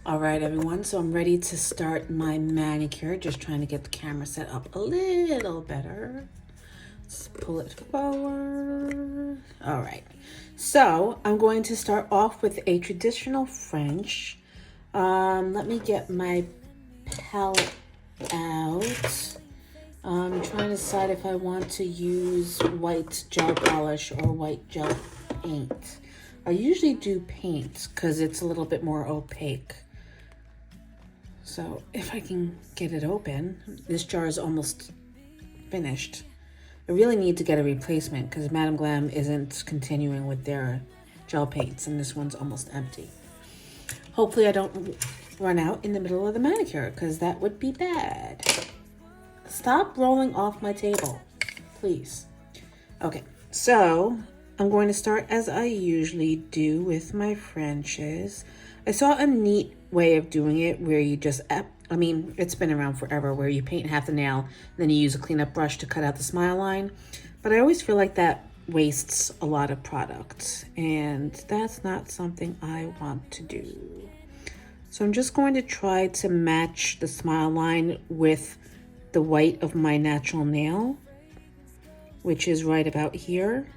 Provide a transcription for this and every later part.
All right, everyone, so I'm ready to start my manicure. Just trying to get the camera set up a little better. Let's pull it forward. All right, so I'm going to start off with a traditional French. Let me get my palette out. I'm trying to decide if I want to use white gel polish or white gel paint. I usually do paint because it's a little bit more opaque. So if I can get it open, this jar is almost finished. I really need to get a replacement because Madame Glam isn't continuing with their gel paints and this one's almost empty. Hopefully I don't run out in the middle of the manicure because that would be bad. Stop rolling off my table, please. Okay, so I'm going to start as I usually do with my Frenches. I saw a neat way of doing it where you just, it's been around forever, where you paint half the nail, then you use a cleanup brush to cut out the smile line. But I always feel like that wastes a lot of product, and that's not something I want to do. So I'm just going to try to match the smile line with the white of my natural nail, which is right about here.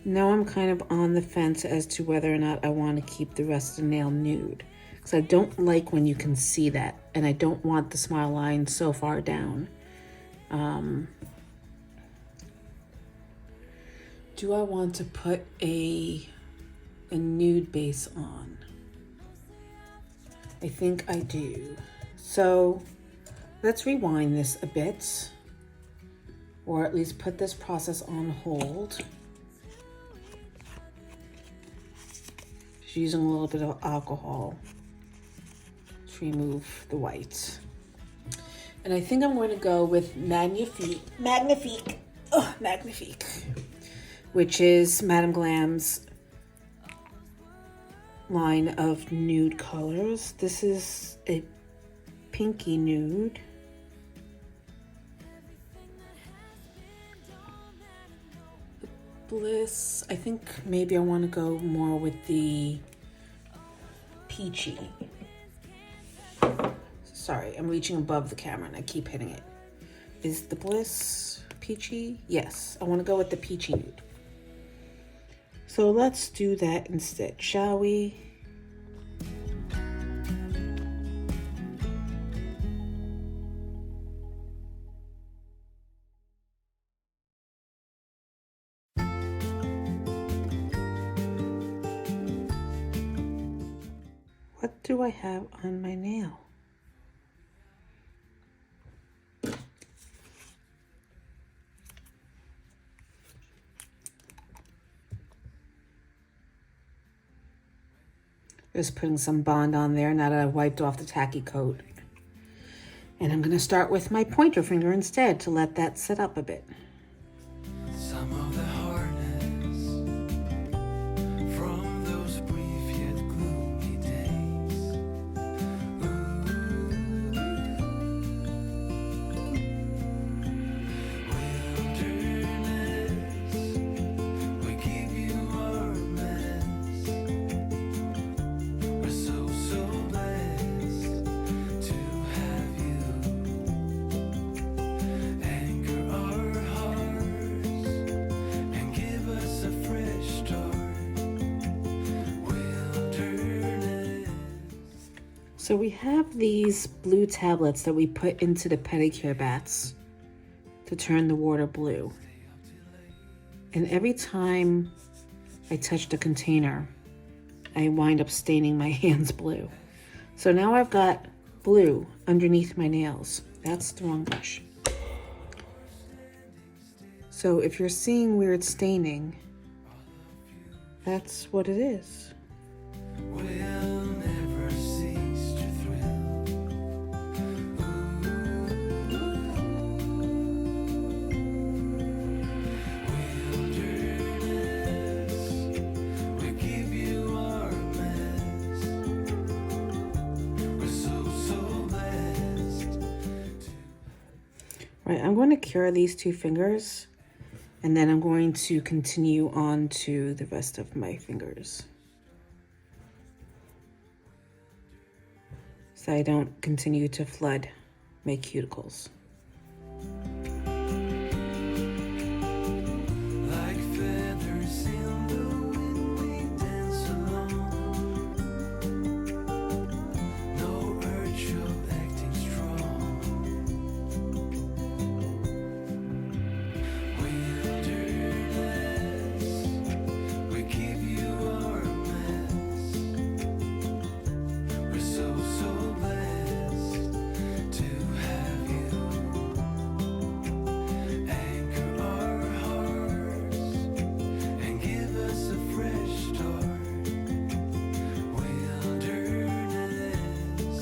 Now I'm kind of on the fence as to whether or not I want to keep the rest of the nail nude, because I don't like when you can see that, and I don't want the smile line so far down. Do I want to put a nude base on? I think I do. So let's rewind this a bit, or at least put this process on hold. Just using a little bit of alcohol to remove the white. And I think I'm going to go with Magnifique, which is Madame Glam's line of nude colors. This is a pinky nude. Bliss, I think maybe I want to go more with the peachy. Sorry, I'm reaching above the camera and I keep hitting it. Is the Bliss peachy? Yes, I want to go with the peachy nude. So let's do that instead, shall we? What do I have on my nail? Just putting some bond on there now that I've wiped off the tacky coat. And I'm gonna start with my pointer finger instead to let that set up a bit. Some of the hardness from those brief yet gloomy days. Wilderness, we give you our mess. We're so blessed to have you. Anchor our hearts and give us a fresh start. Wilderness. So we have these blue tablets that we put into the pedicure bats to turn the water blue. And every time I touch the container, I wind up staining my hands blue. So now I've got blue underneath my nails. That's the wrong brush. So if you're seeing weird staining, that's what it is. We'll never cease to thrill. Wilderness, we give you our mess. We're so blessed. Right, I'm going to cure these two fingers And then I'm going to continue on to the rest of my fingers, so I don't continue to flood my cuticles. Like feathers in the wind, we dance along. No urge of acting strong. Wilderness, we give you our mess. We're so blessed to have you. Anchor our hearts and give us a fresh start. Wilderness,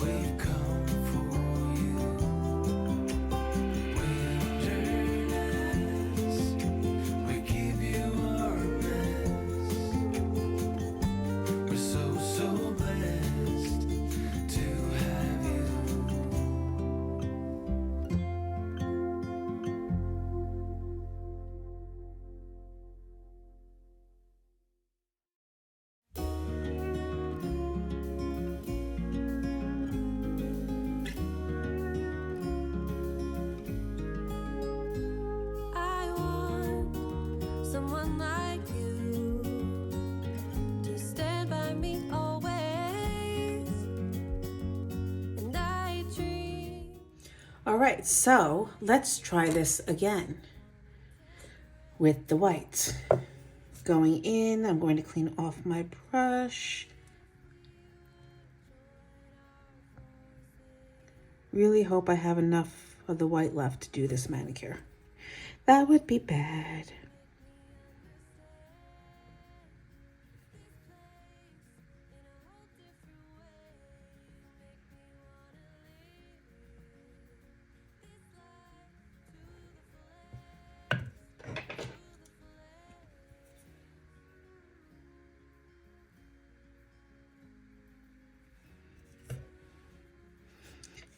we've come for you. Wilderness, we give you our best. We're so blessed to have you. I want someone like you to stand by me always, and I dream. All right, so let's try this again with the white. Going in, I'm going to clean off my brush. Really hope I have enough of the white left to do this manicure. That would be bad.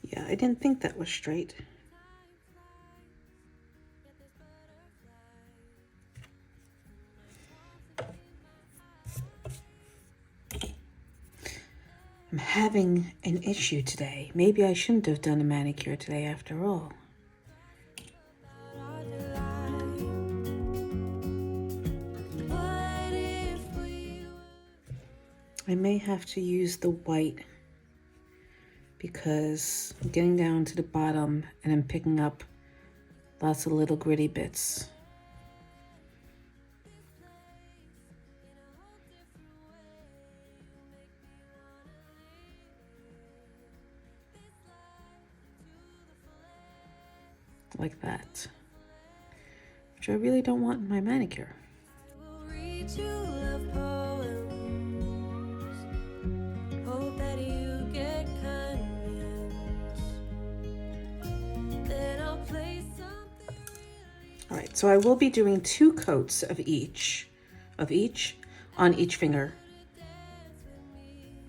Yeah, I didn't think that was straight. I'm having an issue today. Maybe I shouldn't have done a manicure today after all. What if we I may have to use the white because I'm getting down to the bottom and I'm picking up lots of little gritty bits. Like that, which I really don't want in my manicure. will read you love poems, hope that you get convinced, then I'll play something really. All right, so I will be doing 2 coats of each on each finger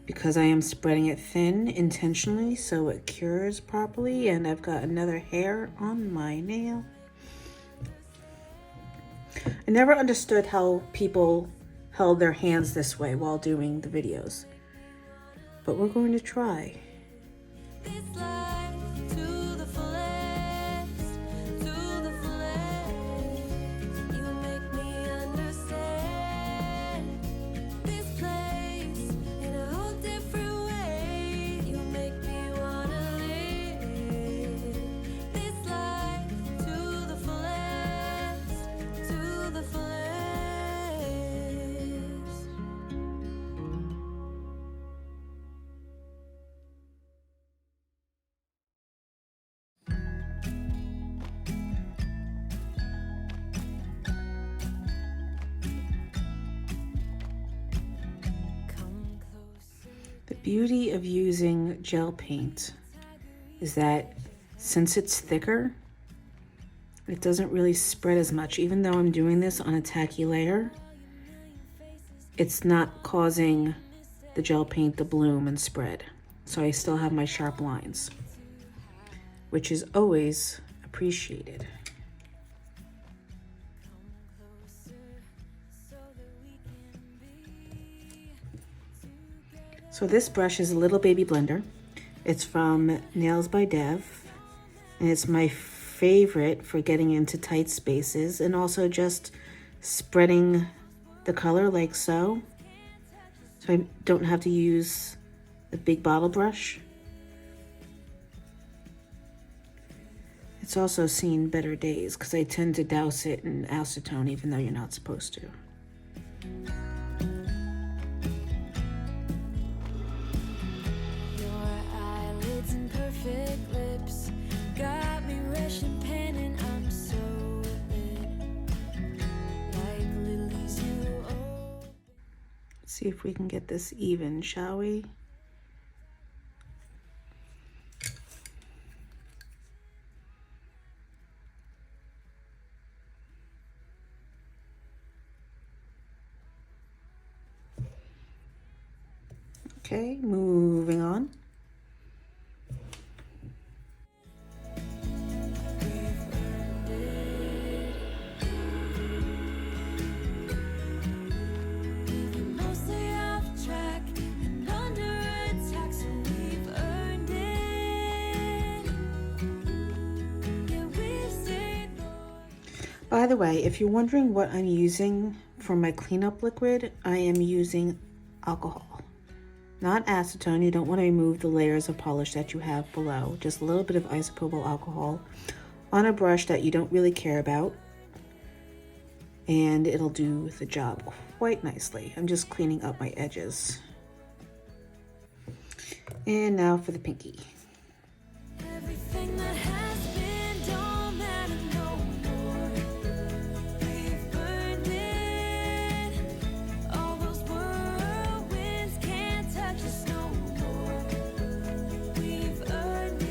because I am spreading it thin intentionally so it cures properly, and I've got another hair on my nail. I never understood how people held their hands this way while doing the videos, but we're going to try. This life to the fullest, to the fullest. You make me understand this place in a whole different way. You make me wanna live this life to the fullest, to the fullest. Come closer. The beauty of using gel paint is that since it's thicker, it doesn't really spread as much. Even though I'm doing this on a tacky layer, it's not causing the gel paint to bloom and spread. So I still have my sharp lines, which is always appreciated. So this brush is a little baby blender. It's from Nails by Dev, and it's my favorite for getting into tight spaces and also just spreading the color like so. So I don't have to use a big bottle brush. It's also seen better days because I tend to douse it in acetone even though you're not supposed to. Your eyelids and perfect lips got me rushing pen and I'm so lit. Like lilies you open. See if we can get this even, shall we? Okay, moving on. Mostly off track and under attack, so we've earned it. Yeah, we've stayed loyal. By the way, if you're wondering what I'm using for my cleanup liquid, I am using alcohol. Not acetone. You don't want to remove the layers of polish that you have below. Just a little bit of isopropyl alcohol on a brush that you don't really care about. And it'll do the job quite nicely. I'm just cleaning up my edges. And now for the pinky. Everything that has been don't matter no more. We've burned it. All those whirlwinds can't touch us no more. We've earned it.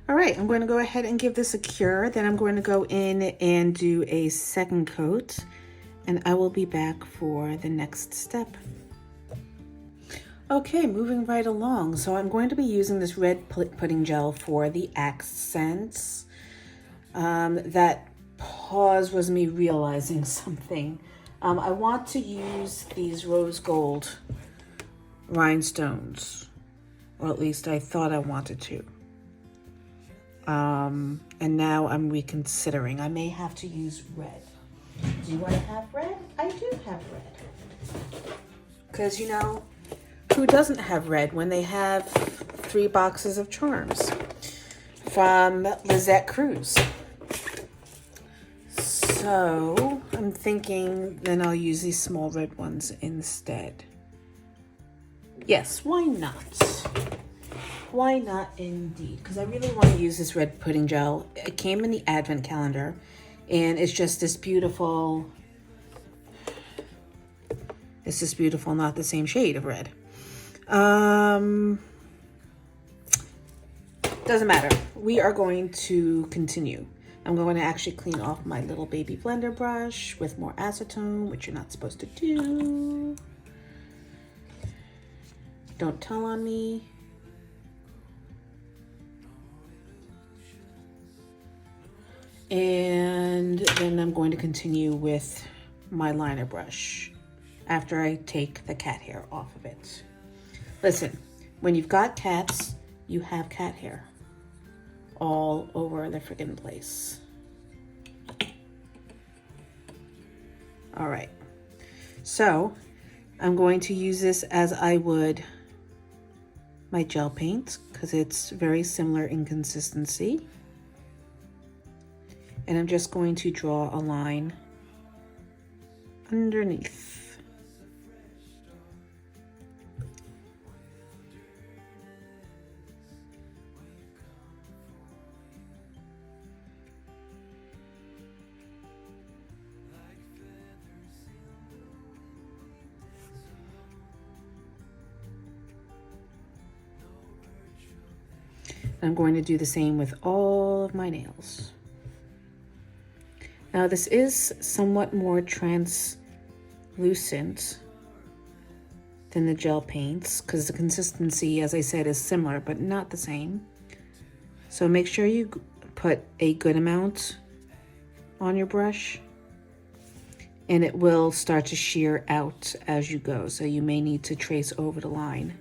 All right, I'm going to go ahead and give this a cure. Then I'm going to go in and do a second coat, and I will be back for the next step. Okay, moving right along. So I'm going to be using this red pudding gel for the accents. That pause was me realizing something. I want to use these rose gold rhinestones, or at least I thought I wanted to. And now I'm reconsidering. I may have to use red. Do I have red? I do have red. Because, you know, who doesn't have red when they have 3 boxes of charms from Lizette Cruz? So I'm thinking then I'll use these small red ones instead. Yes, why not? Why not indeed? Because I really want to use this red pudding gel. It came in the advent calendar and it's just this beautiful, not the same shade of red. Doesn't matter. We are going to continue. I'm going to actually clean off my little baby blender brush with more acetone, which you're not supposed to do. Don't tell on me. And then I'm going to continue with my liner brush after I take the cat hair off of it. Listen, when you've got cats, you have cat hair all over the friggin' place. All right, so I'm going to use this as I would my gel paint because it's very similar in consistency. And I'm just going to draw a line underneath. I'm going to do the same with all of my nails. Now this is somewhat more translucent than the gel paints because the consistency, as I said, is similar but not the same. So make sure you put a good amount on your brush, and it will start to shear out as you go. So you may need to trace over the line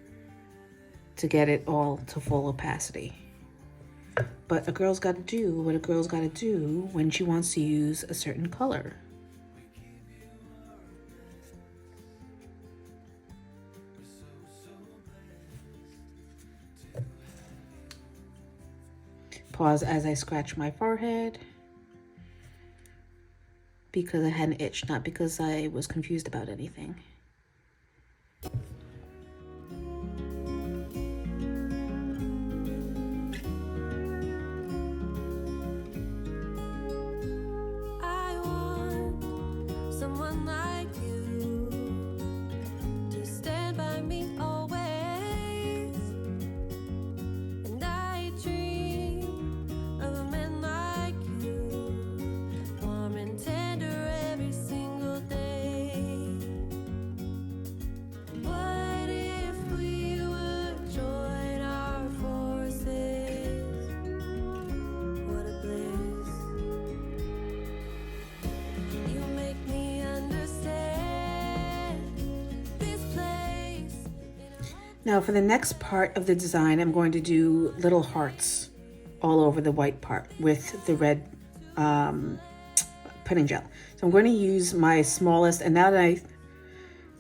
to get it all to full opacity. But a girl's got to do what a girl's got to do when she wants to use a certain color. Pause as I scratch my forehead because I had an itch, not because I was confused about anything. I want someone like you to stand by me always, and I dream of a man like you, warm and tender every single day. What if we would join our forces? What a bliss. You make me understand this place. Now for the next part of the design, I'm going to do little hearts all over the white part with the red pudding gel. So I'm going to use my smallest, and now that I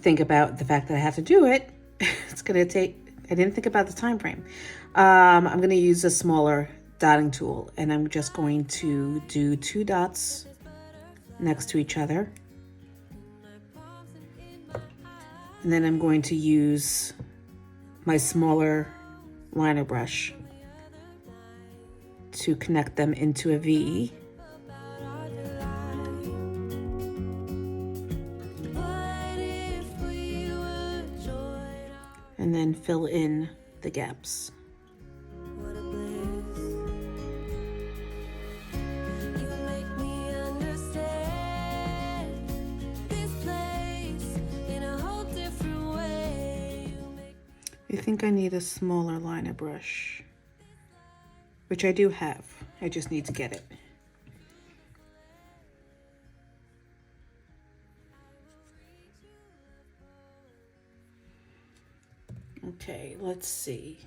think about the fact that I have to do it, it's going to take, I didn't think about the time frame. I'm going to use a smaller dotting tool, and I'm just going to do 2 dots next to each other. And then I'm going to use my smaller liner brush to connect them into a V. What if we would join And then fill in the gaps. What a bliss. You make me understand this place in a whole different way. You make I think I need a smaller liner brush, which I do have. I just need to get it. Okay, let's see.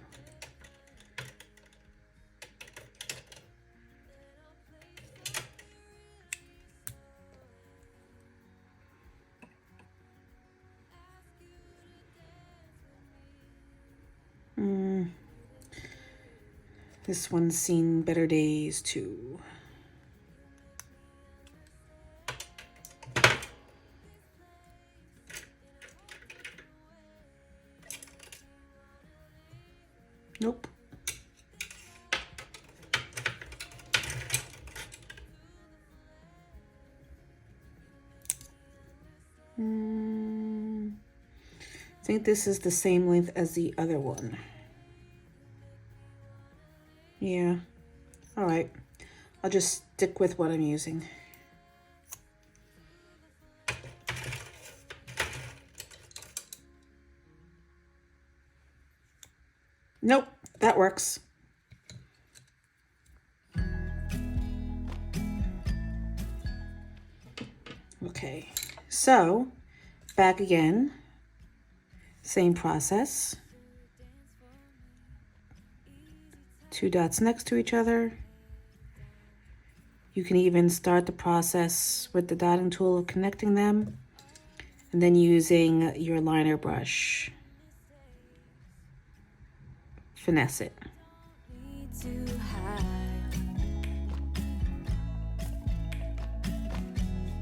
This one's seen better days too. Nope. I think this is the same length as the other one. Yeah. All right. I'll just stick with what I'm using. Nope, that works. Okay, so back again, same process. 2 dots next to each other. You can even start the process with the dotting tool, connecting them, and then using your liner brush. Finesse it. me to hide.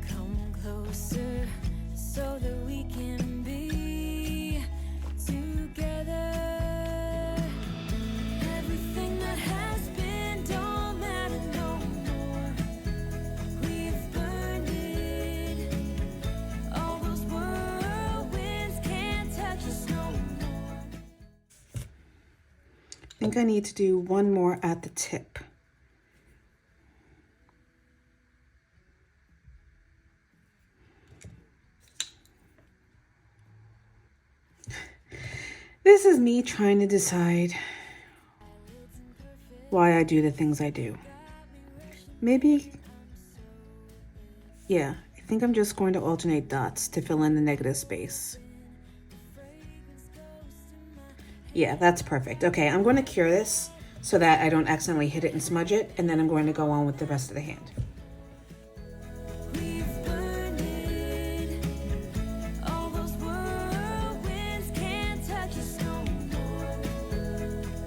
Come closer so that we can be together. Everything that has been don't matter no more. We've burned it. All those whirlwinds can't touch us no more. I think I need to do one more at the tip. This is me trying to decide why I do the things I do. Maybe, yeah, I think I'm just going to alternate dots to fill in the negative space. Yeah, that's perfect. Okay, I'm going to cure this so that I don't accidentally hit it and smudge it, and then I'm going to go on with the rest of the hand. We've earned it. All those whirlwinds can't touch us no more.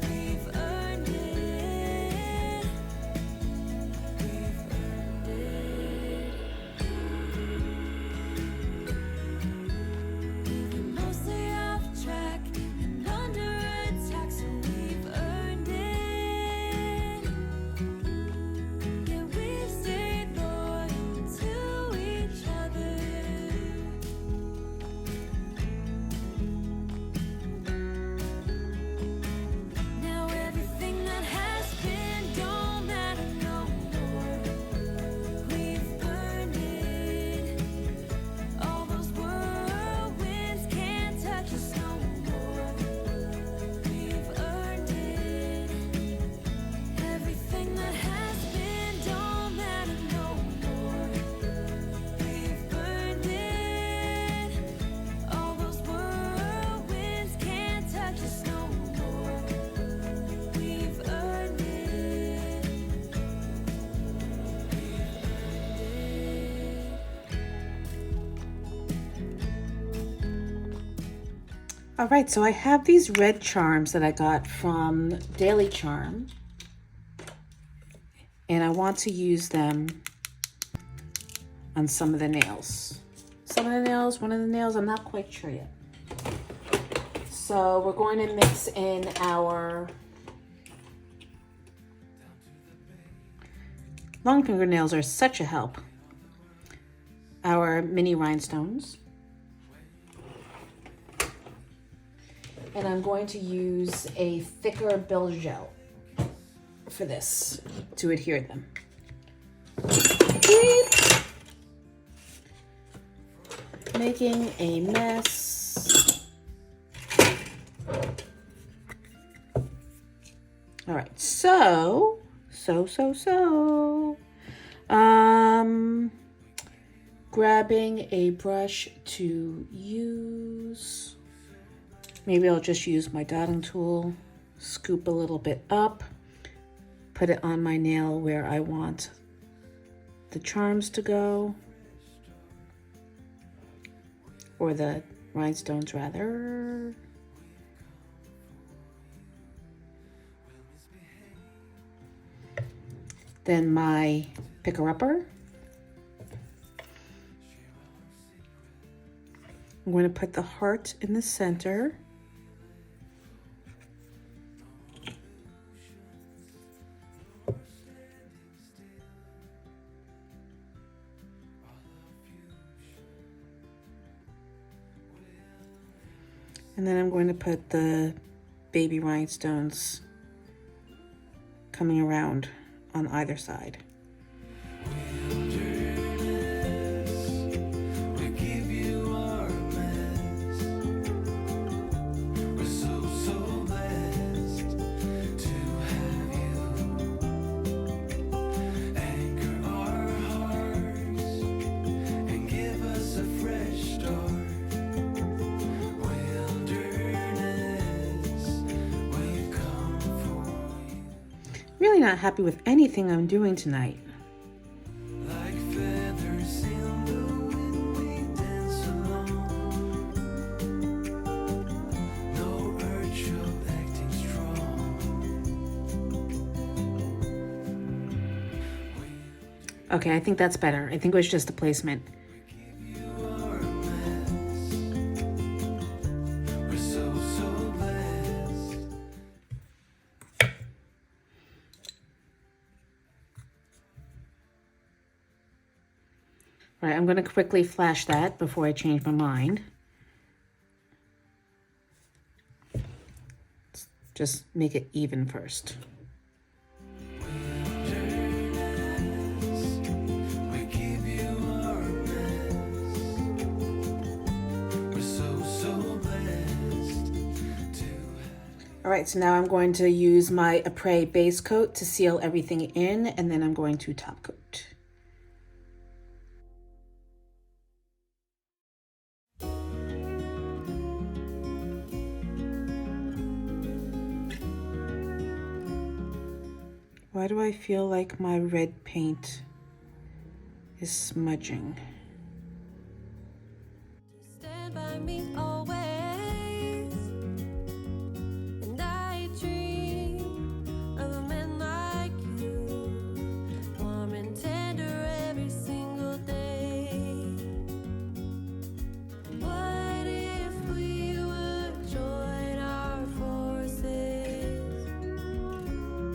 We've earned it. We've earned it. We've been mostly off track and under attack, so we've earned it. Yeah, we've stayed loyal to each other. Now everything that has been don't matter no more. We've earned it. All those whirlwinds can't touch us no more. We've earned it. Everything that has been don't matter no more. We've earned it. All those whirlwinds can't touch us no more. We've earned it. All right, so I have these red charms that I got from Daily Charm, and I want to use them on some of the nails. Some of the nails, one of the nails, I'm not quite sure yet. So we're going to mix in our long fingernails are such a help. Our mini rhinestones. And I'm going to use a thicker DGel for this to adhere them. Beep. Making a mess. All right, so. Grabbing a brush to use. Maybe I'll just use my dotting tool, scoop a little bit up, put it on my nail where I want the charms to go, or the rhinestones rather. Then my picker-upper. I'm going to put the heart in the center. And then I'm going to put the baby rhinestones coming around on either side. We give you our best. We're so blessed to have you. Anchor our hearts and give us a fresh start. Wilderness, we've come for you. Really not happy with anything I'm doing tonight. Like feathers in the wind, we dance along. No urge of acting strong. Okay, I think that's better. I think it was just a placement. You are a mess. We're so blessed. All right, I'm going to quickly flash that before I change my mind. Just make it even first. We give you our best. We're so blessed to All right, so now I'm going to use my Apres base coat to seal everything in, and then I'm going to top coat. Why do I feel like my red paint is smudging? Stand by me always, and I dream of a man like you, warm and tender every single day. What if we would join our forces?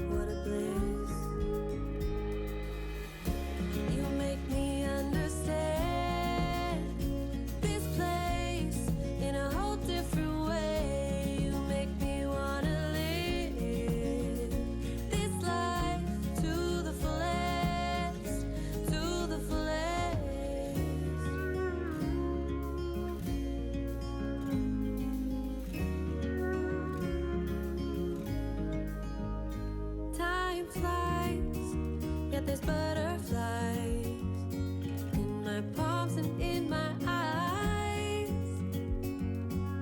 What a bliss. You make me understand this place in a whole different way. You make me wanna live this life to the fullest, to the fullest. Time flies, yet there's butterflies in my palms and in my eyes.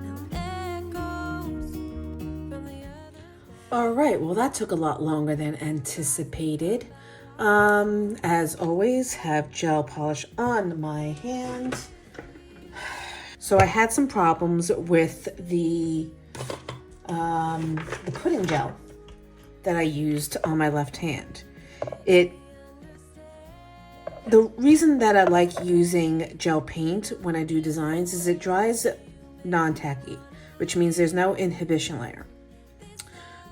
Now echoes from the other. All right, well, that took a lot longer than anticipated. As always, have gel polish on my hand. So I had some problems with the pudding gel that I used on my left hand. The reason that I like using gel paint when I do designs is it dries non-tacky, which means there's no inhibition layer.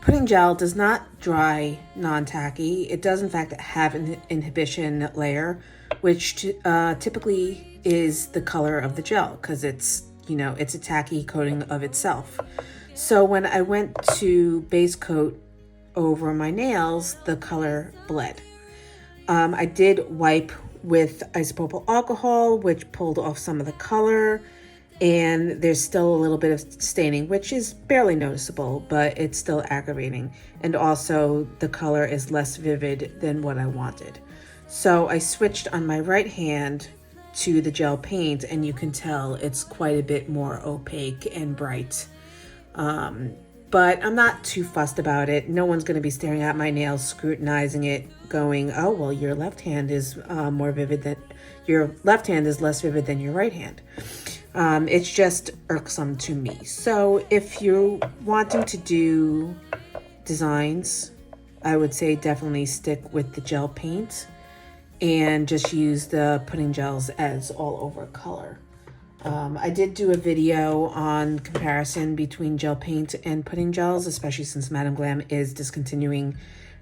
Pudding gel does not dry non-tacky. It does in fact have an inhibition layer, which typically is the color of the gel because it's a tacky coating of itself. So when I went to base coat over my nails, the color bled. I did wipe with isopropyl alcohol, which pulled off some of the color, and there's still a little bit of staining, which is barely noticeable, but it's still aggravating. And also the color is less vivid than what I wanted. So I switched on my right hand to the gel paint, and you can tell it's quite a bit more opaque and bright. But I'm not too fussed about it. No one's going to be staring at my nails, scrutinizing it, going, oh, well, your left hand is your left hand is less vivid than your right hand. It's just irksome to me. So if you're wanting to do designs, I would say definitely stick with the gel paint and just use the pudding gels as all over color. I did do a video on comparison between gel paint and pudding gels, especially since Madam Glam is discontinuing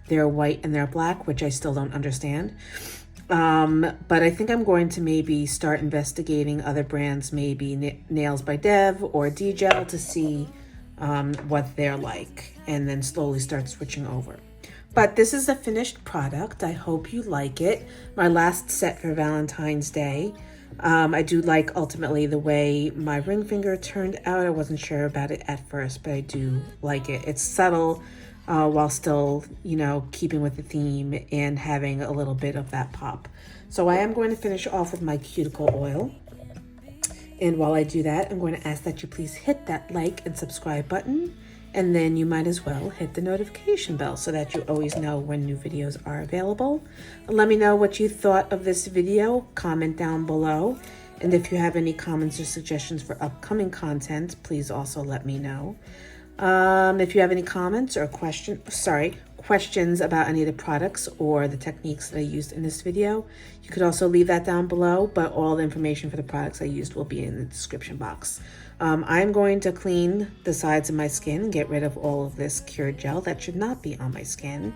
their white and their black, which I still don't understand. But I think I'm going to maybe start investigating other brands, maybe Nails by Dev or DGel, to see what they're like, and then slowly start switching over. But this is a finished product. I hope you like it. My last set for Valentine's Day. I do like ultimately the way my ring finger turned out. I wasn't sure about it at first, but I do like it. It's subtle while still, keeping with the theme and having a little bit of that pop. So I am going to finish off with my cuticle oil. And while I do that, I'm going to ask that you please hit that like and subscribe button. And then you might as well hit the notification bell so that you always know when new videos are available. Let me know what you thought of this video. Comment down below. And if you have any comments or suggestions for upcoming content, please also let me know. If you have any comments or questions about any of the products or the techniques that I used in this video, you could also leave that down below, but all the information for the products I used will be in the description box. I'm going to clean the sides of my skin, get rid of all of this cured gel that should not be on my skin.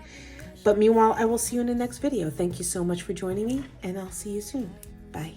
But meanwhile, I will see you in the next video. Thank you so much for joining me, and I'll see you soon. Bye.